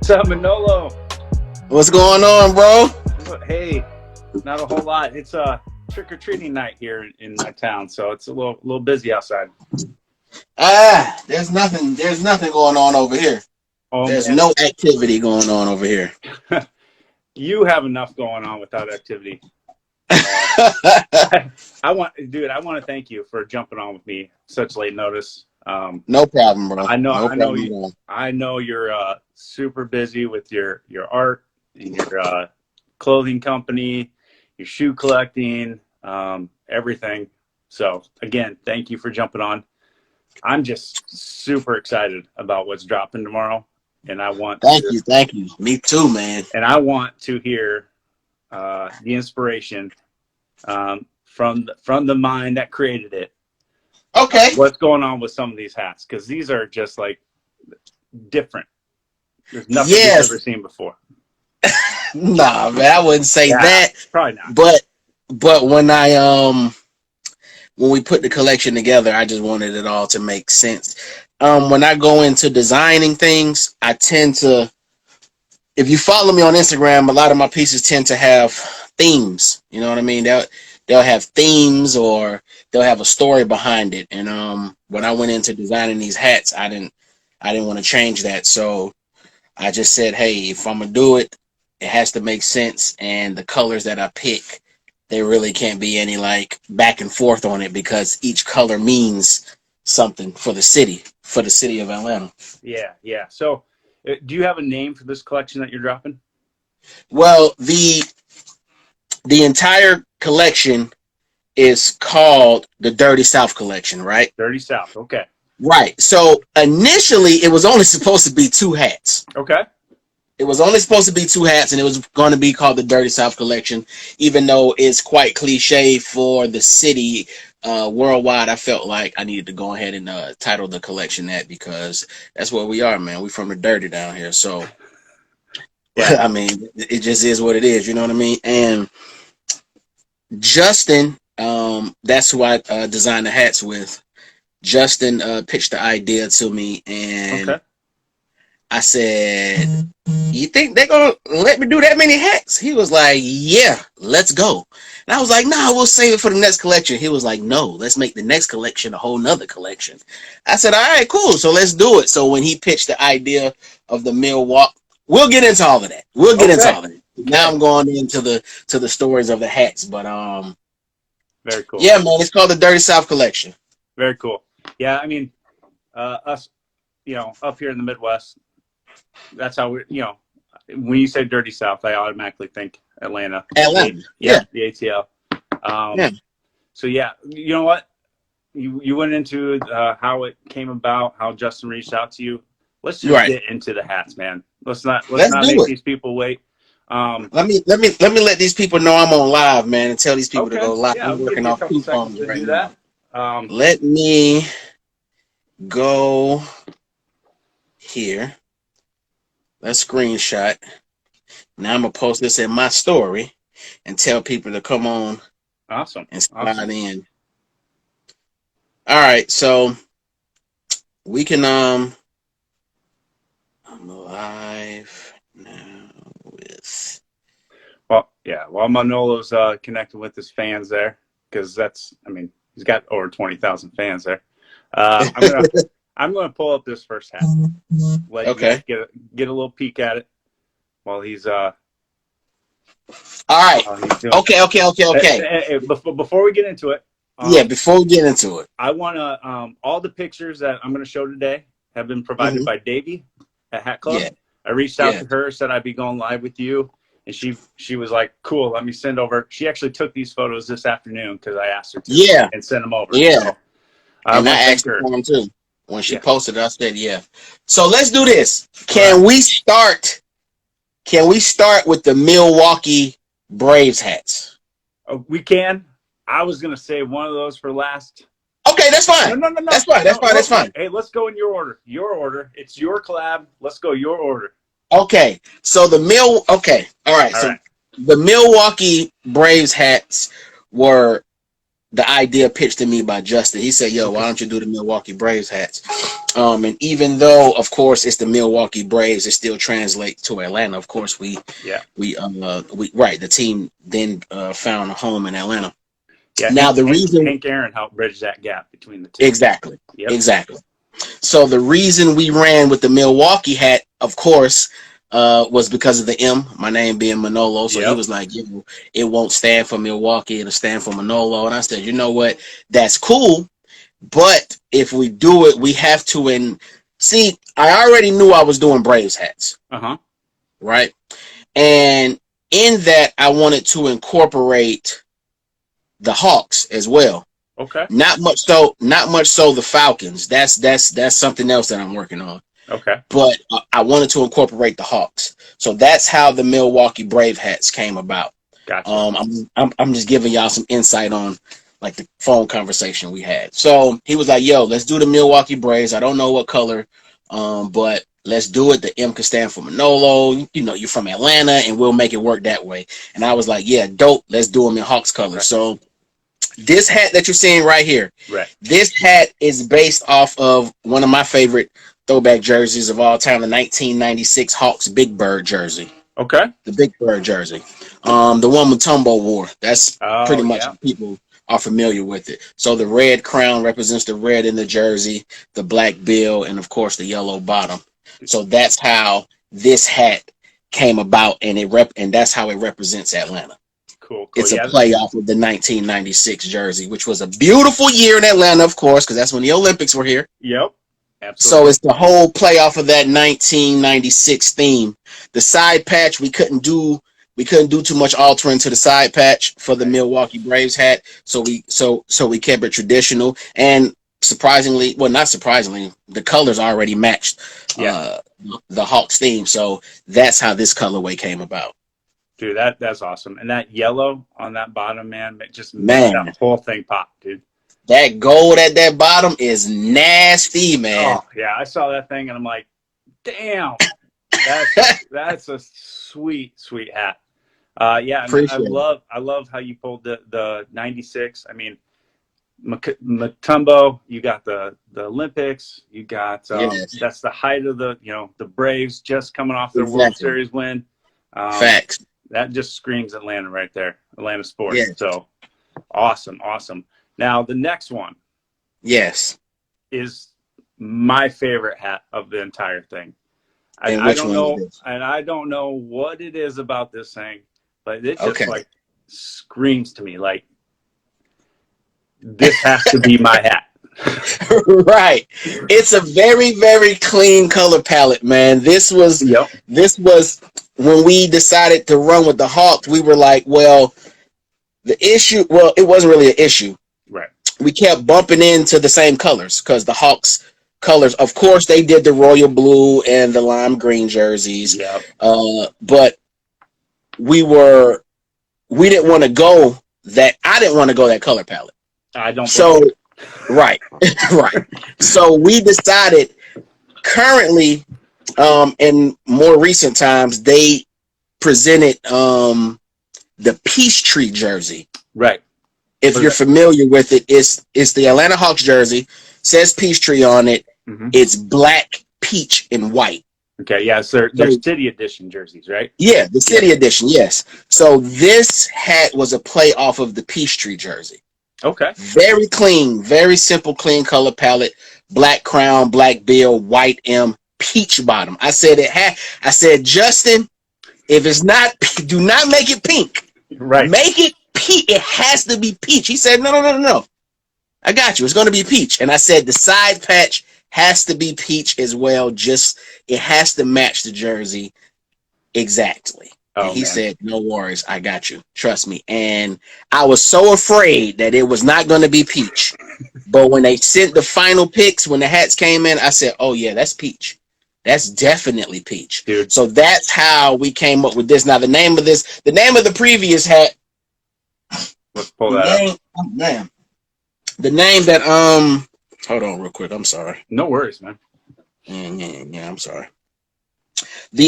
What's up, Manolo? What's going on, bro? Hey, not a whole lot. It's a trick-or-treating night here in my town, so it's a little busy outside. There's nothing going on over here. Oh, There's man. no activity going on over here. You have enough going on without activity. I want to thank you for jumping on with me such late notice. No problem, bro. I know you're super busy with your art and your clothing company, your shoe collecting, everything. So again, thank you for jumping on. I'm just super excited about what's dropping tomorrow, and I want thank you. Me too, man. And I want to hear the inspiration from the mind that created it. Okay. What's going on with some of these hats? Because these are just like different. There's nothing you've ever seen before. Nah, man, I wouldn't say that. Probably not. But when we put the collection together, I just wanted it all to make sense. When I go into designing things, I tend to, if you follow me on Instagram, a lot of my pieces tend to have themes. You know what I mean? They'll have themes, or they'll have a story behind it. And when I went into designing these hats, I didn't want to change that. So I just said, hey, if I'm gonna do it, it has to make sense. And the colors that I pick, there really can't be any like back and forth on it, because each color means something for the city of Atlanta. Yeah. So do you have a name for this collection that you're dropping? Well, the entire collection is called the Dirty South collection, right? Dirty South. Okay. Right. So initially it was only supposed to be 2 hats. Okay. It was only supposed to be 2 hats, and it was going to be called the Dirty South collection, even though it's quite cliche for the city worldwide. I felt like I needed to go ahead and title the collection that, because that's what we are, man. We from the dirty down here. So, yeah. I mean, it just is what it is. You know what I mean? And Justin, that's who I designed the hats with. Justin pitched the idea to me, and okay. I said, you think they're going to let me do that many hats? He was like, yeah, let's go. And I was like, no, we'll save it for the next collection. He was like, no, let's make the next collection a whole nother collection. I said, all right, cool. So let's do it. So when he pitched the idea of the Milwaukee, we'll get into all of that. Now I'm going into the stories of the hats, but very cool. Yeah, man, it's called the Dirty South collection. Very cool. Yeah, I mean, us, up here in the Midwest, that's how we, when you say Dirty South, I automatically think Atlanta. Yeah, the ATL. So yeah, you know what? You went into how it came about, how Justin reached out to you. Let's just get into the hats, man. Let's not make these people wait. Let me let these people know I'm on live, man, and tell these people to go live. Yeah, I'm working off 2 phones right now. Let me go here. Let's screenshot. Now I'm gonna post this in my story and tell people to come on. Awesome. And slide in. All right, so we can I'm live now with. Well, yeah. While Manolo's connecting with his fans there, because he's got over 20,000 fans there. I'm gonna pull up this first hat. Let you guys get a little peek at it while he's All right. Okay. Before we get into it. Before we get into it, I want to. All the pictures that I'm going to show today have been provided by Davey at Hat Club. Yeah. I reached out to her, said I'd be going live with you, and she was like, "Cool, let me send over." She actually took these photos this afternoon because I asked her to. Yeah. And send them over. Yeah. So, and I asked her for them too. When she posted it, I said, yeah. So let's do this. Can we start with the Milwaukee Braves hats? We can. I was going to say one of those for last. Okay, that's fine. No. That's fine. Hey, let's go in your order. It's your collab. Let's go your order. Okay. So all right. The Milwaukee Braves hats were the idea pitched to me by Justin. He said, "Yo, why don't you do the Milwaukee Braves hats?" And even though, of course, it's the Milwaukee Braves, it still translates to Atlanta. Of course, the team then found a home in Atlanta. Yeah. Now the reason Hank Aaron helped bridge that gap between the two. exactly, Yep. exactly. So the reason we ran with the Milwaukee hat, of course, was because of the M, my name being Manolo. So he was like, it won't stand for Milwaukee, it'll stand for Manolo. And I said, you know what? That's cool. But if we do it, we have to see, I already knew I was doing Braves hats. Right? And in that, I wanted to incorporate the Hawks as well. Okay. Not much so the Falcons. That's something else that I'm working on. Okay. But I wanted to incorporate the Hawks. So that's how the Milwaukee Brave hats came about. Gotcha. I'm just giving y'all some insight on like the phone conversation we had. So he was like, "Yo, let's do the Milwaukee Braves. I don't know what color, but let's do it. The M can stand for Manolo. You know, you're from Atlanta, and we'll make it work that way." And I was like, "Yeah, dope. Let's do them in Hawks color." Okay. So this hat that you're seeing right here, this hat is based off of one of my favorite throwback jerseys of all time, the 1996 Hawks Big Bird jersey. Okay. The Big Bird jersey. The one Mutombo wore. That's pretty much people are familiar with it. So the red crown represents the red in the jersey, the black bill, and of course the yellow bottom. So that's how this hat came about, and that's how it represents Atlanta. Cool. It's a play off of the 1996 jersey, which was a beautiful year in Atlanta, of course, because that's when the Olympics were here. Yep. Absolutely. So it's the whole play off of that 1996 theme. The side patch, we couldn't do too much altering to the side patch for the Milwaukee Braves hat. So we kept it traditional, and surprisingly, well, not surprisingly, the colors already matched the Hawks theme. So that's how this colorway came about. Dude, that's awesome. And that yellow on that bottom, man, it just makes that whole thing pop, dude. That gold at that bottom is nasty, man. Oh, yeah, I saw that thing and I'm like, damn, that's a sweet, sweet hat. Yeah, I love how you pulled the 96. I mean, Mutombo, you got the Olympics, you got that's the height of the Braves just coming off their World Series win. Facts. That just screams Atlanta right there, Atlanta sports. Yes. So awesome. Now the next one, is my favorite hat of the entire thing. I don't know what it is about this thing, but it just like screams to me like this has to be my hat. Right. It's a very, very clean color palette, man. This was when we decided to run with the Hawks, we were like, well, it wasn't really an issue. Right. We kept bumping into the same colors because the Hawks colors, of course, they did the royal blue and the lime green jerseys. Yeah. But we didn't want to go I didn't want to go that color palette. I don't. So, right. So we decided currently, in more recent times, they presented the Peachtree jersey. Right. If you're familiar with it, it's the Atlanta Hawks jersey, says Peachtree on it. Mm-hmm. It's black, peach, and white. Okay, yeah, so they're city edition jerseys, right? Yeah, the city edition, yes. So this hat was a play off of the Peachtree jersey. Okay. Very clean, very simple, clean color palette. Black crown, black bill, white M, peach bottom. I said, Justin, if it's not, do not make it pink. Right. Make it peach. It has to be peach. He said, no. I got you. It's going to be peach. And I said, the side patch has to be peach as well. Just, it has to match the jersey exactly. And he said, no worries. I got you. Trust me. And I was so afraid that it was not going to be peach. But when they sent the final picks, when the hats came in, I said, oh, yeah, that's peach. That's definitely peach. Dude. So that's how we came up with this. Now, the name of the previous hat. Let's pull that up. Oh, man. The name that, hold on real quick. I'm sorry. No worries, man. Yeah, I'm sorry.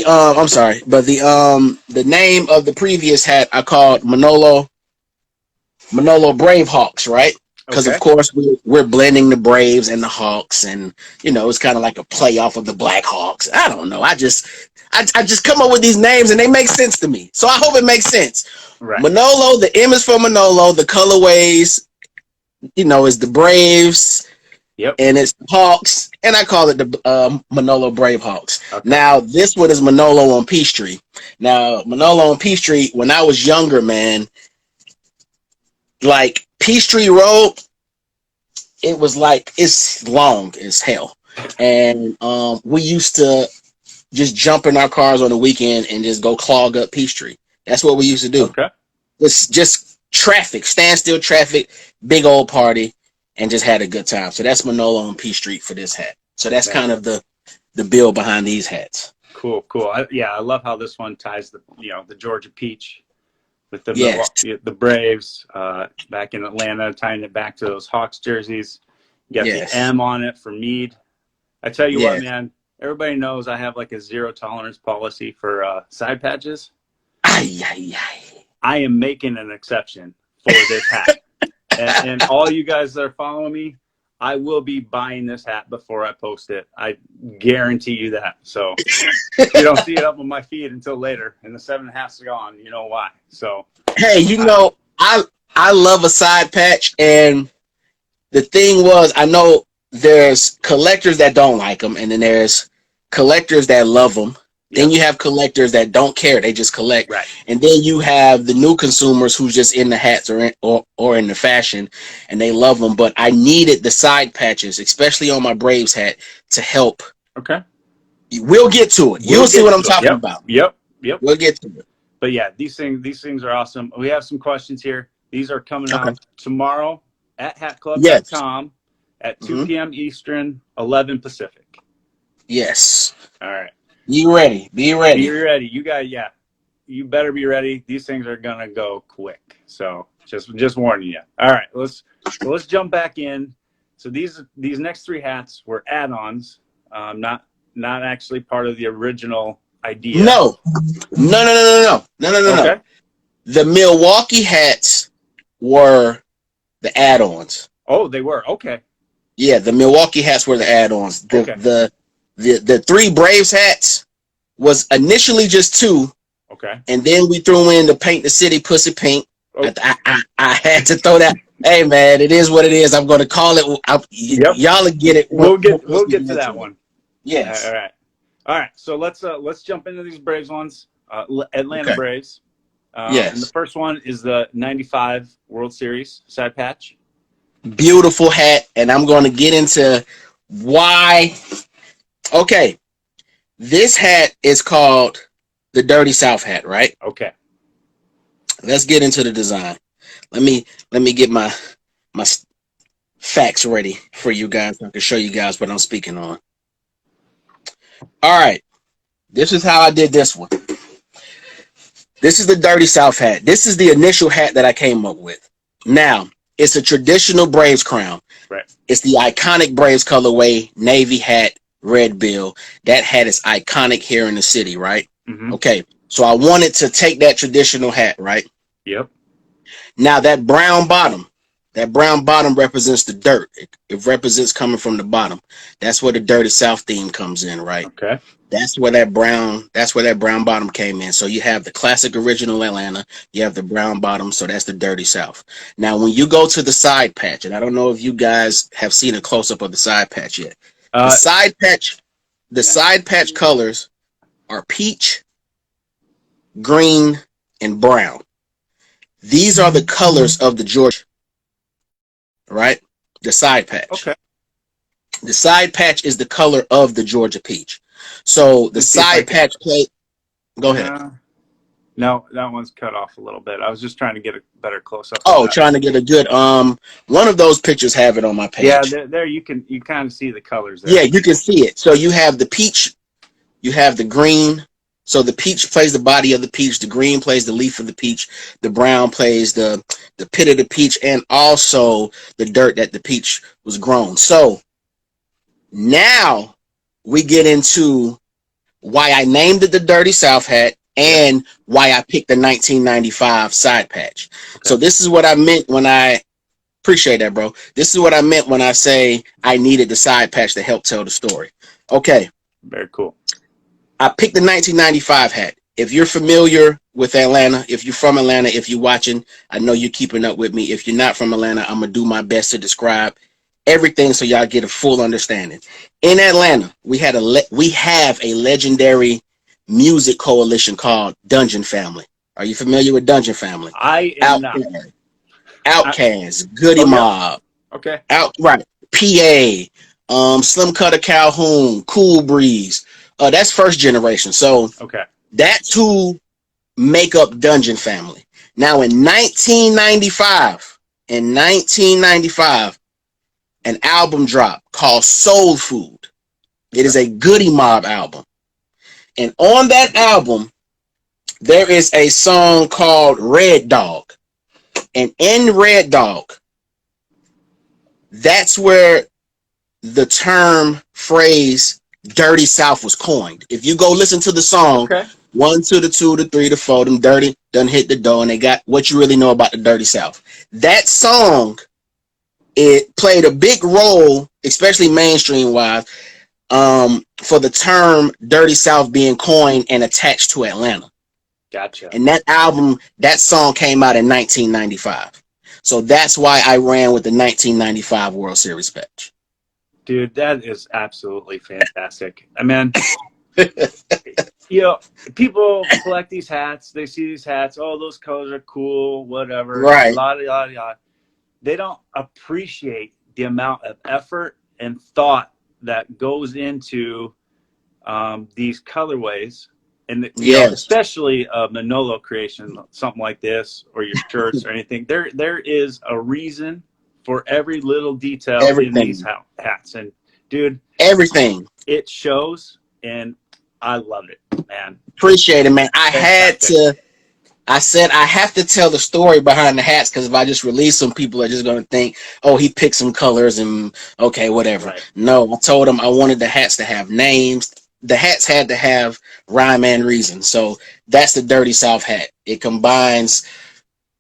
I'm sorry, but the name of the previous hat I called Manolo Manolo Brave Hawks, right? Because Okay. of course we're blending the Braves and the Hawks, and it's kind of like a play off of the Black Hawks. I don't know. I just come up with these names and they make sense to me. So I hope it makes sense. Right. Manolo, the M is for Manolo. The colorways, is the Braves. Yep. And it's Hawks, and I call it the Manolo Brave Hawks. Okay. Now, this one is Manolo on Peachtree. Now, Manolo on Peachtree, when I was younger, man, like Peachtree Road, it was like, it's long as hell. And we used to just jump in our cars on the weekend and just go clog up Peachtree. That's what we used to do. Okay. It's just traffic, standstill traffic, big old party, and just had a good time. So that's Manolo on P Street for this hat. So that's kind of the build behind these hats. Cool. I love how this one ties the Georgia peach with the Yes. the Braves back in Atlanta, tying it back to those Hawks jerseys. You got the M on it for Mead. I tell you what, man, everybody knows I have like a zero tolerance policy for side patches. I am making an exception for this hat. and all you guys that are following me, I will be buying this hat before I post it. I guarantee you that. So you don't see it up on my feed until later, and the 7.5's gone. You know why? So hey, I love a side patch, and the thing was, I know there's collectors that don't like them, and then there's collectors that love them. Then you have collectors that don't care; they just collect. Right. And then you have the new consumers who's just in the hats or in the fashion, and they love them. But I needed the side patches, especially on my Braves hat, to help. Okay. We'll get to it. You'll see what I'm talking about. Yep. We'll get to it. But yeah, these things are awesome. We have some questions here. These are coming out tomorrow at hatclub.com at 2 p.m. Eastern, 11 Pacific. Yes. All right. Be ready. Be ready. Be ready. You guys, you better be ready. These things are gonna go quick. So just warning you. All right, let's jump back in. So these next 3 hats were add-ons, not actually part of the original idea. No. Okay. The Milwaukee hats were the add-ons. Oh, they were. Okay. Yeah, the Milwaukee hats were the add-ons. The 3 Braves hats was initially just 2. Okay. And then we threw in the Paint the City Pussy Pink. Oh. I had to throw that. Hey man, it is what it is. I'm going to call it. Y'all will get it. We'll get to that one. Yes. All right. So let's jump into these Braves ones. Atlanta Braves. Yes. And the first one is the '95 World Series side patch. Beautiful hat, and I'm going to get into why. Okay, this hat is called the Dirty South hat, right? Okay. Let's get into the design. Let me get my facts ready for you guys. So I can show you guys what I'm speaking on. All right, this is how I did this one. This is the Dirty South hat. This is the initial hat that I came up with. Now, it's a traditional Braves crown. Right. It's the iconic Braves colorway, navy hat, red bill. That hat is iconic here in the city, right? Mm-hmm. Okay, so I wanted to take that traditional hat, right? Yep. Now that brown bottom represents the dirt. It represents coming from the bottom. That's where the Dirty South theme comes in, right? Okay. That's where that brown bottom came in. So you have the classic original Atlanta, you have the brown bottom, so that's the Dirty South. Now when you go to the side patch, and I don't know if you guys have seen a close-up of the side patch yet. The side patch colors are peach, green, and brown. These are the colors of the Georgia, right? The side patch. Okay. The side patch is the color of the Georgia peach. So the side patch plate. Go ahead. No, that one's cut off a little bit. I was just trying to get a better close up. Oh, trying to get a good one of those pictures have it on my page. Yeah, there you kind of see the colors there. Yeah, you can see it. So you have the peach, you have the green. So the peach plays the body of the peach, the green plays the leaf of the peach, the brown plays the pit of the peach, and also the dirt that the peach was grown. So now we get into why I named it the Dirty South hat and why I picked the 1995 side patch. Okay. So this is what I meant when I appreciate that, bro. This is what I meant when I say I needed the side patch to help tell the story. Okay. Very cool. I picked the 1995 hat. If you're familiar with Atlanta, if you're from Atlanta, if you're watching, I know you're keeping up with me. If you're not from Atlanta, I'm going to do my best to describe everything so y'all get a full understanding. In Atlanta, we have a legendary music coalition called Dungeon Family. Are you familiar with Dungeon Family? I am not. Outkast, Goody Mob. Okay. Right. PA, Slim Cutter Calhoun, Cool Breeze. That's first generation. So that's who make up Dungeon Family. Now in 1995, an album dropped called Soul Food. It is a Goody Mob album. And on that album, there is a song called Red Dog. And in Red Dog, that's where the term phrase Dirty South was coined. If you go listen to the song, 1 to the 2 to 3 to 4, them dirty done hit the door, and they got What You Really Know About the Dirty South. That song, it played a big role, especially mainstream wise, for the term Dirty South being coined and attached to Atlanta. Gotcha. And that album, that song came out in 1995. So that's why I ran with the 1995 World Series patch. Dude, that is absolutely fantastic. I mean, people collect these hats. They see these hats. Oh, those colors are cool, whatever. Right. They don't appreciate the amount of effort and thought that goes into these colorways. And especially a Manolo creation, something like this, or your shirts or anything. There is a reason for every little detail in these hats. And dude, everything. It shows, and I love it, man. Appreciate it, man. I said I have to tell the story behind the hats, because if I just release them, people are just going to think, oh, he picked some colors and okay, whatever. Right. No, I told them I wanted the hats to have names. The hats had to have rhyme and reason. So that's the Dirty South hat. It combines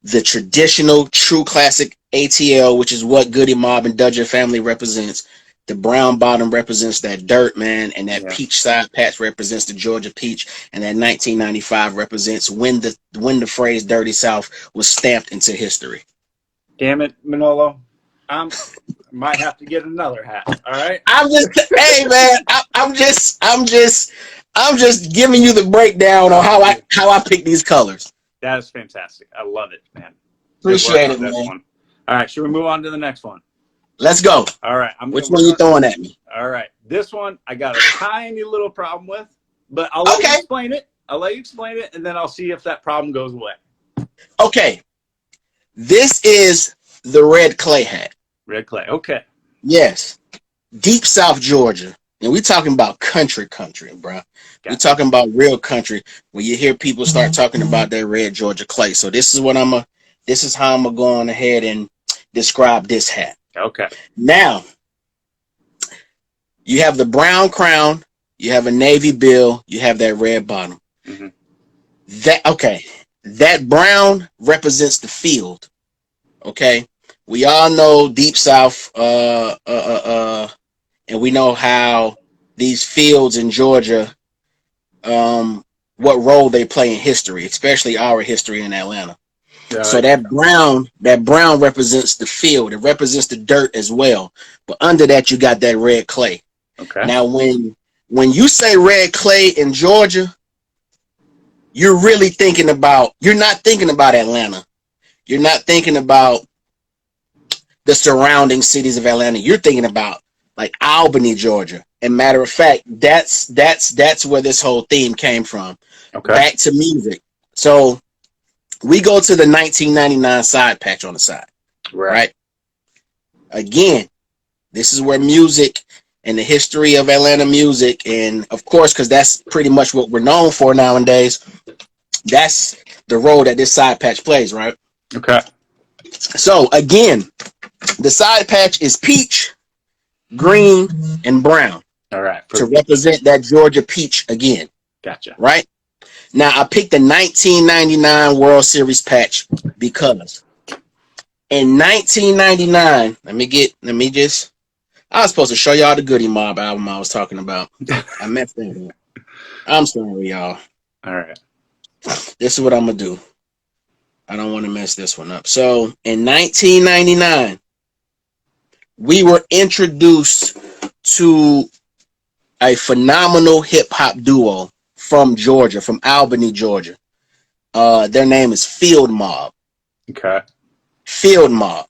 the traditional, true classic ATL, which is what Goody Mob and Dungeon Family represents. The brown bottom represents that dirt, man, and that peach side patch represents the Georgia peach, and that 1995 represents when the phrase Dirty South was stamped into history. Damn it, Manolo. Might have to get another hat. All right. Hey man, I'm just giving you the breakdown on how I pick these colors. That is fantastic. I love it, man. Appreciate it, man. One. All right, should we move on to the next one? Let's go. All right. Which one are you throwing at me? All right. This one I got a tiny little problem with, but I'll let you explain it. And then I'll see if that problem goes away. Okay. This is the red clay hat. Red clay. Okay. Yes. Deep South Georgia. And we're talking about country, bro. We're talking about real country. When you hear people start talking about their red Georgia clay. So this is how I'm gonna go on ahead and describe this hat. Okay. Now, you have the brown crown, you have a navy bill, you have that red bottom. Mm-hmm. That brown represents the field. Okay. We all know Deep South, and we know how these fields in Georgia, what role they play in history, especially our history in Atlanta. Yeah, so that brown represents the field. It represents the dirt as well. But under that, you got that red clay. Okay. Now, when you say red clay in Georgia, you're not thinking about Atlanta. You're not thinking about the surrounding cities of Atlanta. You're thinking about like Albany, Georgia. And matter of fact, that's where this whole theme came from. Okay. Back to music. So we go to the 1999 side patch on the side. Right? Again, this is where music and the history of Atlanta music, and of course, because that's pretty much what we're known for nowadays, that's the role that this side patch plays, right? Okay. So again, the side patch is peach, green, and brown. All right. To represent that Georgia peach again. Gotcha. Right? Now I picked the 1999 World Series patch because in 1999, I was supposed to show y'all the Goody Mob album I was talking about. I messed that up. I'm sorry, y'all. All right. This is what I'm gonna do. I don't want to mess this one up. So in 1999, we were introduced to a phenomenal hip hop duo from Georgia, from Albany, Georgia. Their name is Field Mob. Okay. Field Mob.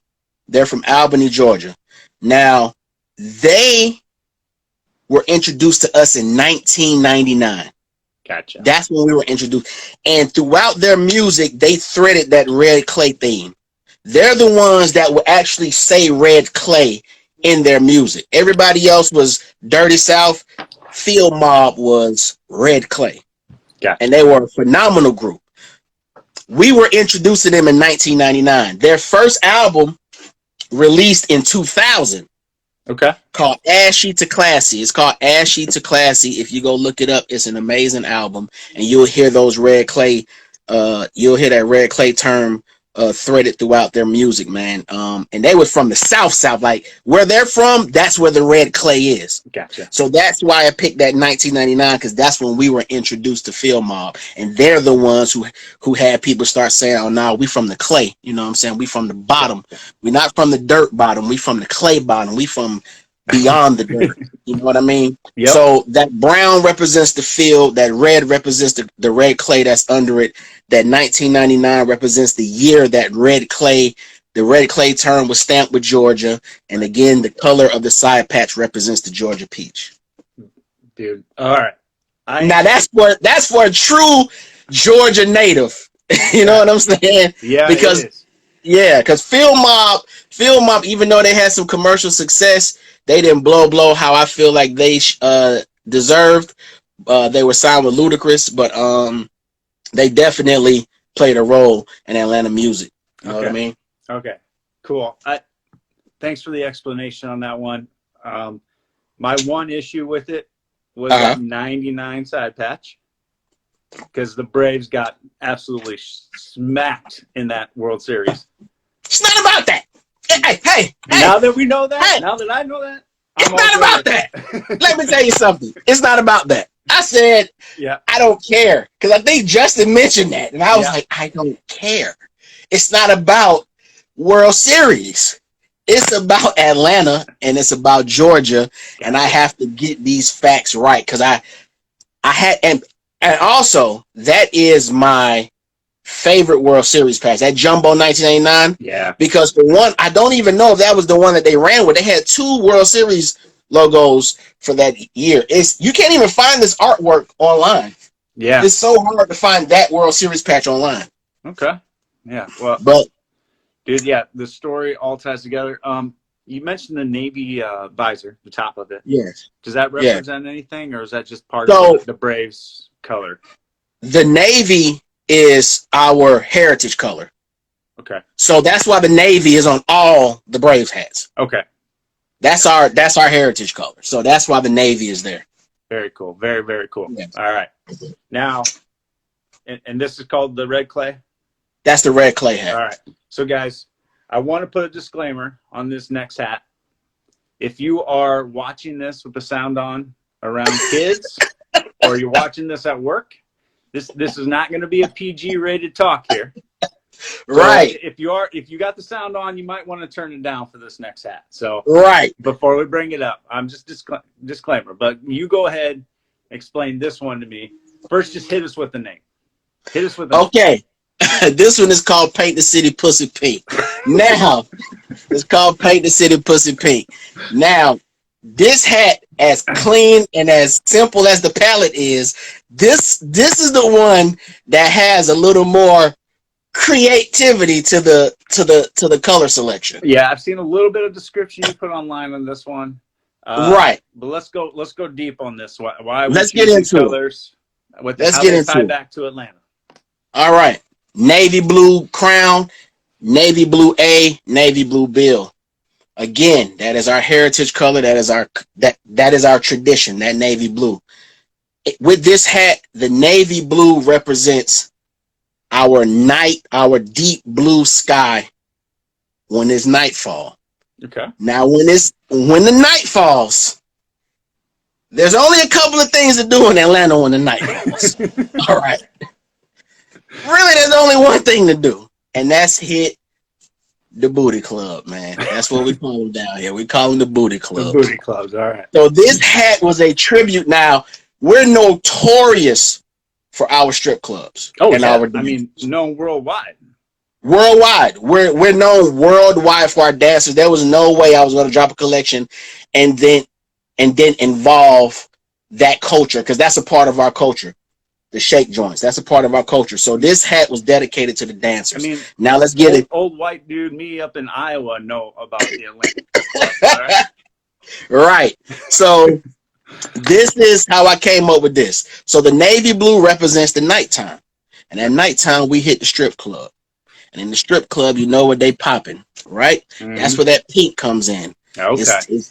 They're from Albany, Georgia. Now, they were introduced to us in 1999. Gotcha. That's when we were introduced. And throughout their music, they threaded that Red Clay theme. They're the ones that will actually say Red Clay in their music. Everybody else was Dirty South. Field Mob was Red Clay. Gotcha. And they were a phenomenal group. We were introduced to them in 1999. Their first album released in 2000. Okay. Called Ashy to Classy. It's called Ashy to Classy. If you go look it up, it's an amazing album, and you'll hear those Red Clay. You'll hear that Red Clay term threaded throughout their music, man. And they were from the South, like where they're from. That's where the Red Clay is. Gotcha. So that's why I picked that 1999 because that's when we were introduced to Field Mob, and they're the ones who had people start saying, "Oh, no, we from the clay." You know what I'm saying? We from the bottom. We're not from the dirt bottom. We from the clay bottom. We from beyond the dirt. You know what I mean? Yep. So that brown represents the field, that red represents the red clay that's under it. That 1999 represents the year that the red clay term was stamped with Georgia. And again, the color of the side patch represents the Georgia peach. Dude. All right. Now that's for a true Georgia native. You know what I'm saying? Yeah, because Field Mob, even though they had some commercial success, they didn't blow how I feel like they deserved. They were signed with Ludacris, but they definitely played a role in Atlanta music. You know what I mean? Okay, cool. Thanks for the explanation on that one. My one issue with it was that 99 side patch, because the Braves got absolutely smacked in that World Series. It's not about that. Hey. Now that we know that, now that I know that, it's not about that. Let me tell you something. It's not about that. I said, I don't care. Because I think Justin mentioned that. And I was like, I don't care. It's not about World Series. It's about Atlanta and it's about Georgia. And I have to get these facts right. Because I had, and also, that is my favorite World Series patch, that Jumbo 1989. Yeah. Because the one, I don't even know if that was the one that they ran with. They had 2 World Series logos for that year. You can't even find this artwork online. Yeah. It's so hard to find that World Series patch online. Okay. Yeah. Well, but dude, the story all ties together. You mentioned the Navy visor, the top of it. Yes. Does that represent anything, or is that just part of the Braves color? The Navy is our heritage color. Okay. So that's why the Navy is on all the Braves hats. Okay. That's our heritage color. So that's why the Navy is there. Very cool. Very, very cool. Yes. All right. Now, and this is called the red clay? That's the red clay hat. All right. So, guys, I want to put a disclaimer on this next hat. If you are watching this with the sound on around kids or you're watching this at work, this is not going to be a PG rated talk here. Right. So if you got the sound on, you might want to turn it down for this next hat. So before we bring it up, I'm just disclaimer, but you go ahead, explain this one to me. First, just hit us with the name. Hit us with the name. This one is called Paint the City Pussy Pink. Now, it's called Paint the City Pussy Pink. Now, this hat, as clean and as simple as the palette is, this is the one that has a little more creativity to the color selection. Yeah, I've seen a little bit of description you put online on this one. Right. But let's go deep on this. Why let's get into colors? Let's get into tie back to Atlanta. All right. Navy blue crown, navy blue A, navy blue bill. Again, that is our heritage color. That is our tradition, that navy blue. with this hat, the navy blue represents our deep blue sky when it's nightfall. Okay. Now, when the night falls, there's only a couple of things to do in Atlanta when the night falls. All right. Really, there's only one thing to do, and that's hit the booty club, man. That's what we call them down here. We call them the booty club. The booty clubs, all right. So this hat was a tribute. Now, we're notorious for our strip clubs. Oh, and yeah. I mean, known worldwide. Worldwide. We're known worldwide for our dancers. There was no way I was going to drop a collection and then involve that culture, because that's a part of our culture. The shake joints. That's a part of our culture. So this hat was dedicated to the dancers. I mean, now let's get it. Old white dude, me up in Iowa, know about the Atlanta. Right. So this is how I came up with this. So the navy blue represents the nighttime. And at nighttime, we hit the strip club. And in the strip club, you know what they popping, right? Mm-hmm. That's where that pink comes in. Okay.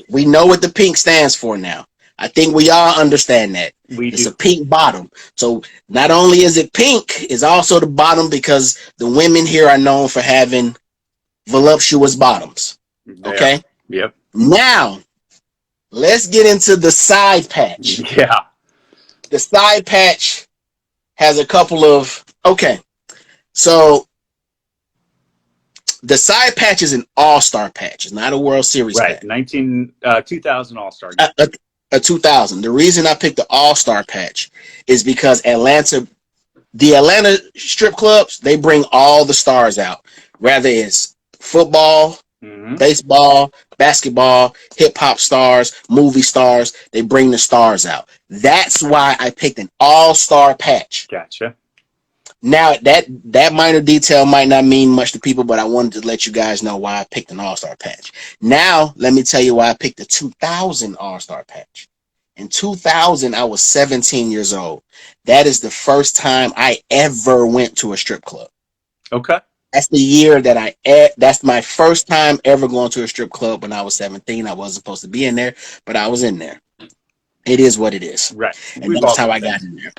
We know what the pink stands for now. I think we all understand that. It's a pink bottom. So not only is it pink, it's also the bottom because the women here are known for having voluptuous bottoms. Okay? Yep. Now, let's get into the side patch. Yeah. The side patch has a couple of... Okay. So the side patch is an all-star patch. It's not a World Series patch. 2000 All-Star game. A 2000. The reason I picked the All-Star patch is because the Atlanta strip clubs, they bring all the stars out. Whether it's football, baseball, basketball, hip-hop stars, movie stars, they bring the stars out. That's why I picked an all-star patch. Gotcha. Now, that minor detail might not mean much to people, but I wanted to let you guys know why I picked an all-star patch. Now, let me tell you why I picked the 2000 all-star patch. In 2000, I was 17 years old. That is the first time I ever went to a strip club. Okay. That's the year that's my first time ever going to a strip club when I was 17. I wasn't supposed to be in there, but I was in there. It is what it is. Right. And that's how I got in there.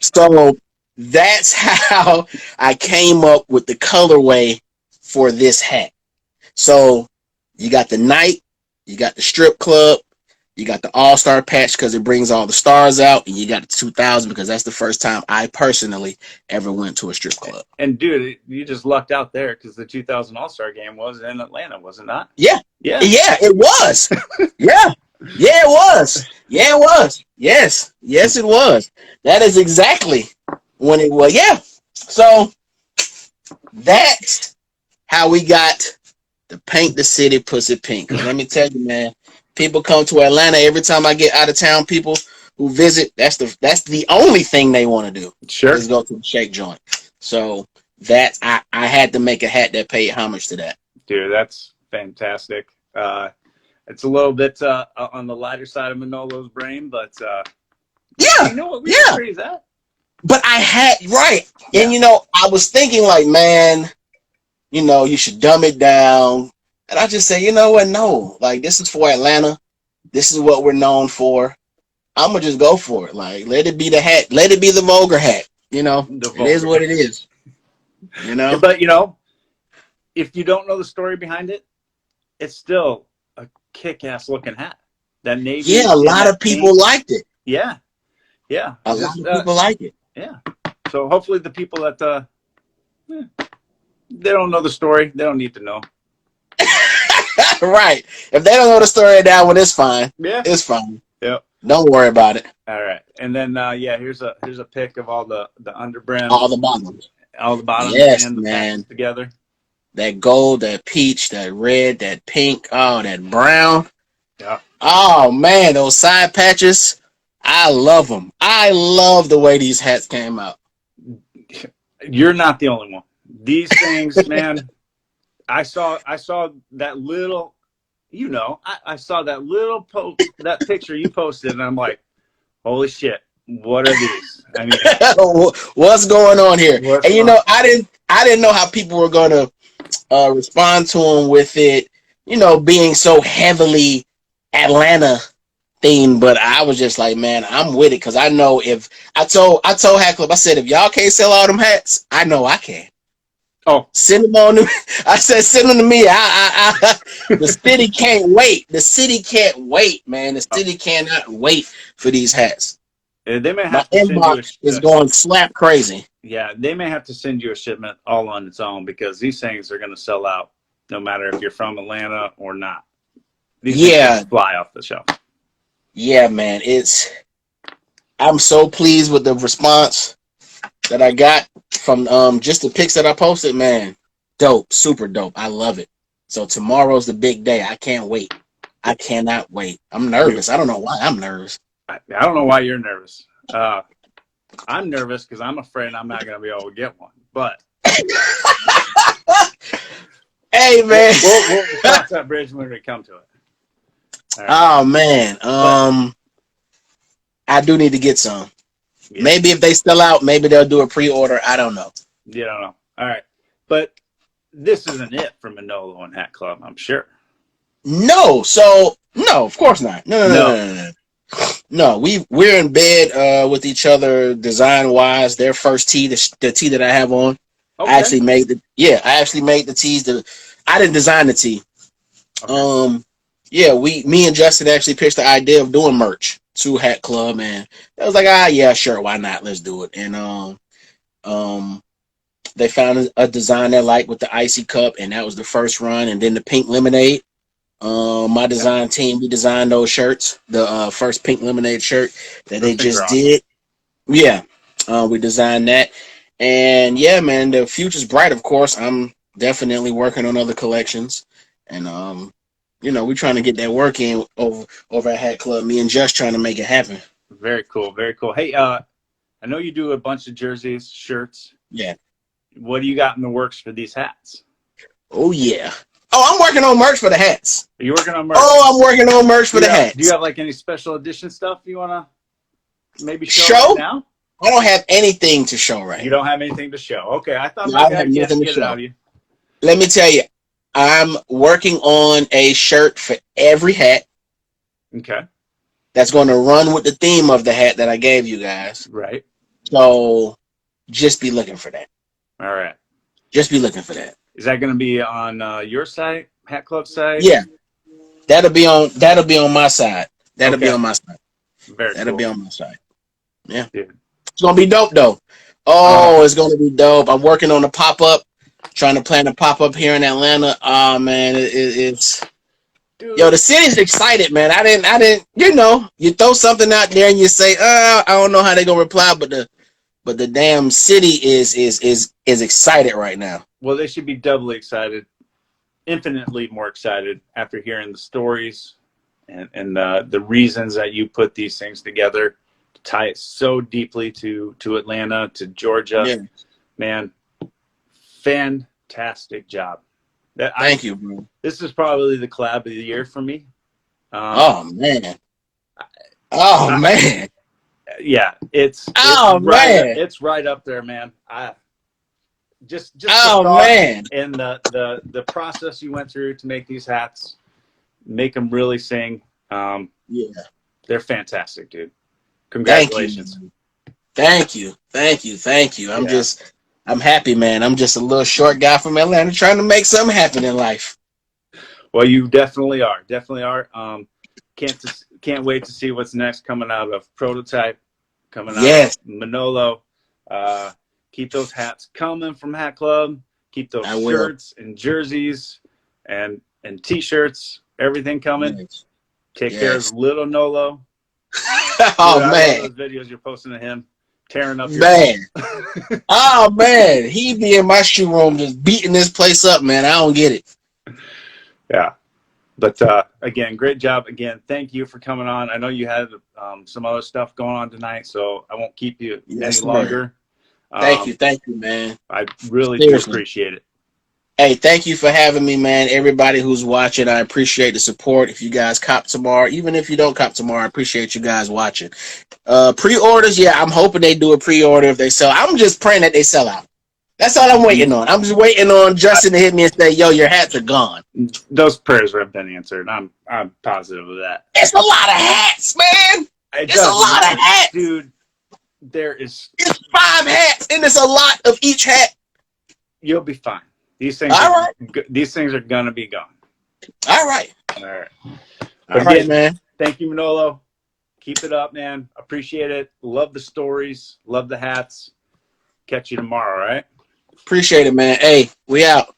So that's how I came up with the colorway for this hat. So you got the night, you got the strip club, you got the all-star patch because it brings all the stars out, and you got the 2000 because that's the first time I personally ever went to a strip club. And dude, you just lucked out there because the 2000 All-Star game was in Atlanta, was it not? Yeah, it was. yeah, it was. Yeah, it was. Yes, it was. That is exactly when it was. Yeah. So that's how we got to paint the city pussy pink. Let me tell you, man. People come to Atlanta every time I get out of town. People who visit, that's the only thing they want to do. Sure, is go to the shake joint. So that I had to make a hat that paid homage to that. Dude, that's fantastic. It's a little bit on the lighter side of Manolo's brain, but yeah, you know what? We agree that. But I had and I was thinking like, man, you should dumb it down. And I just say, you know what? No, like this is for Atlanta. This is what we're known for. I'm gonna just go for it. Like, let it be the hat. Let it be the vulgar hat. It is what it is. But if you don't know the story behind it, it's still a kick-ass looking hat. That navy. Yeah, a lot of people liked it. Yeah. A lot of people like it. Yeah. So hopefully the people that they don't know the story, they don't need to know. Right. If they don't know the story of that one, it's fine. Yeah. It's fine. Yep. Don't worry about it. All right. And then here's a pic of all the underbrim. All the bottoms. All the bottoms and the man. Together. That gold, that peach, that red, that pink, that brown. Yeah. Oh man, those side patches. I love them. I love the way these hats came out. You're not the only one. These things, man. I saw that little, I saw that little that picture you posted, and I'm like, holy shit, what are these? I mean, what's going on here? I didn't know how people were going to respond to them with it, being so heavily Atlanta theme, but I was just like, man, I'm with it because I know if I told Hat Club, I said, if y'all can't sell all them hats, I know I can. Oh, send them on to me. I said, send them to me. The city can't wait. The city can't wait, man. The city cannot wait for these hats. they may My have to send you inbox is going slap crazy. Yeah, they may have to send you a shipment all on its own because these things are going to sell out no matter if you're from Atlanta or not. These things fly off the shelf. Yeah, man. I'm so pleased with the response that I got from just the pics that I posted, man. Dope, super dope. I love it. So tomorrow's the big day. I can't wait. I cannot wait. I'm nervous. I don't know why I'm nervous. I don't know why you're nervous. I'm nervous because I'm afraid I'm not going to be able to get one. But hey, man, we'll cross that bridge when we come to it. Right. Oh man, I do need to get some. Yeah. Maybe if they sell out, maybe they'll do a pre-order. I don't know. You don't know. All right, but this isn't it for Manolo and Hat Club, I'm sure. No, of course not. No. We're in bed with each other design wise. Their first tee, the tee that I have on, okay. I actually made the tees. I didn't design the tee. Okay. Yeah, me and Justin actually pitched the idea of doing merch to Hat Club, and I was like, yeah, sure, why not? Let's do it. And they found a design they liked with the icy cup, and that was the first run. And then the pink lemonade. My design team, we designed those shirts. The first pink lemonade shirt that they just did. Yeah, we designed that, and yeah, man, the future's bright. Of course, I'm definitely working on other collections, and we're trying to get that work in over at Hat Club. Me and Just trying to make it happen. Very cool, very cool. Hey, I know you do a bunch of jerseys, shirts. Yeah. What do you got in the works for these hats? Oh yeah. Oh, I'm working on merch for the hats. Are you working on merch? Oh, I'm working on merch for the hats. Do you have like any special edition stuff you want to maybe show right now? I don't have anything to show right now. You don't have anything to show. Okay, I thought maybe I could get it out of you. Let me tell you, I'm working on a shirt for every hat. Okay. That's going to run with the theme of the hat that I gave you guys. Right. So just be looking for that. All right. Just be looking for that. Is that going to be on your site, Hat Club site? Yeah. That'll be on my side. That'll be on my side. That'll be on my side. Yeah. Dude. It's going to be dope though. Oh, it's going to be dope. I'm working on a pop-up. Trying to plan a pop-up here in Atlanta. Oh man, it's dude. Yo, the city's excited, man. I didn't, you throw something out there and you say, I don't know how they're gonna reply, but the damn city is excited right now. Well, they should be doubly excited, infinitely more excited after hearing the stories and the reasons that you put these things together to tie it so deeply to Atlanta, to Georgia. Yeah. Man, fantastic job. Thank you, bro. This is probably the collab of the year for me. Oh man. Yeah, it's right up there, man. Just man. And the process you went through to make these hats, make them really sing. Yeah, they're fantastic, dude. Congratulations. Thank you. I'm happy, man. I'm just a little short guy from Atlanta trying to make something happen in life. Well, you definitely are. Can't wait to see what's next coming out of Prototype, coming out of Manolo. Keep those hats coming from Hat Club. Keep those shirts and jerseys and T-shirts, everything coming. Yes. Take care of little Nolo. Oh, dude, man. I love those videos you're posting to him. Tearing up your oh man, he be in my shoe room just beating this place up, man. I don't get it. Yeah, but again, great job. Again, thank you for coming on. I know you had some other stuff going on tonight, so I won't keep you any longer. Thank you, man. I really do appreciate it. Hey, thank you for having me, man. Everybody who's watching, I appreciate the support. If you guys cop tomorrow, even if you don't cop tomorrow, I appreciate you guys watching. Pre-orders, yeah, I'm hoping they do a pre-order if they sell. I'm just praying that they sell out. That's all I'm waiting on. I'm just waiting on Justin to hit me and say, "Yo, your hats are gone." Those prayers have been answered. I'm positive of that. It's a lot of hats, man. It's a lot of hats, dude. It's 5 hats, and it's a lot of each hat. You'll be fine. These things are gonna be gone. All right. All right, man. Thank you, Manolo. Keep it up, man. Appreciate it. Love the stories. Love the hats. Catch you tomorrow, all right? Appreciate it, man. Hey, we out.